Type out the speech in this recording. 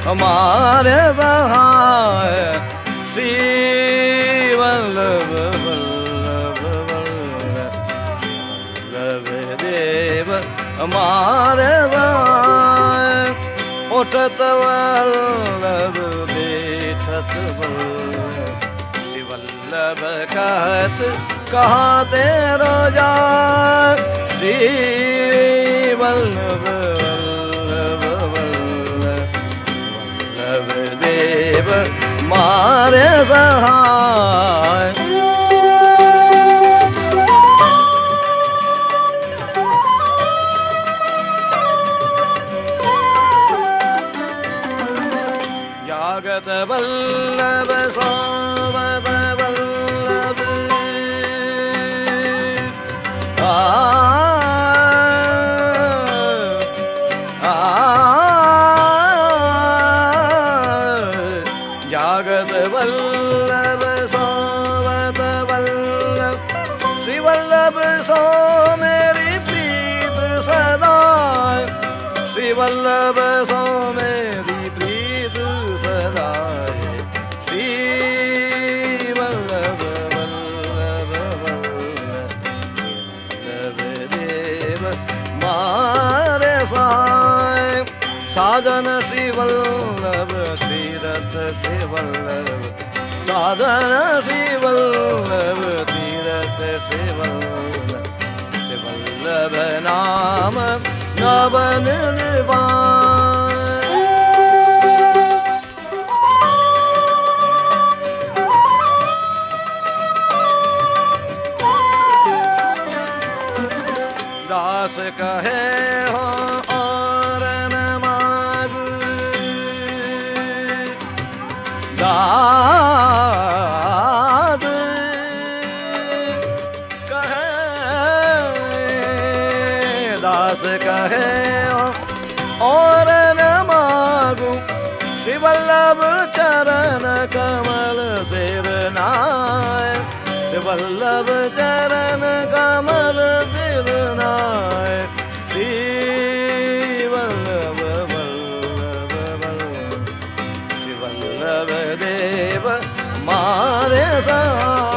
हमारे सहाय श्री वल्लभ वल्लभ वल्लभ देव हमारे सहाय उठत वल्लभ बैठत वल्लभ श्री वल्लभ कहत कहाँ तेरो जाय श्री वल्लभ वल्लभ वल्लभ देव मारे सहाय जागत वल्लभ सोवत वल्लभ जागत वल्लभ सोवत वल्लभ श्री वल्लभ सो मेरी प्रीत सदा श्री वल्लभ सो मेरी प्रीत सदा श्री वल्लभ वल्लभ वल्लभ देव मारे साय साधन श्री वल्लभ तीरथ श्री वल्लभ साधन श्री वल्लभ तीरथ श्री वल्लभ नाम नव निर्वाण दास कहे हो और न मांगू दास कहे दास कहे हो और न मांगू श्री वल्लभ चरण कमल सिर नाय श्री वल्लभ चरण कमल सिर नाय श्री वल्लभ वल्लभ वल्लभ श्री वल्लभ देव मारे सहाय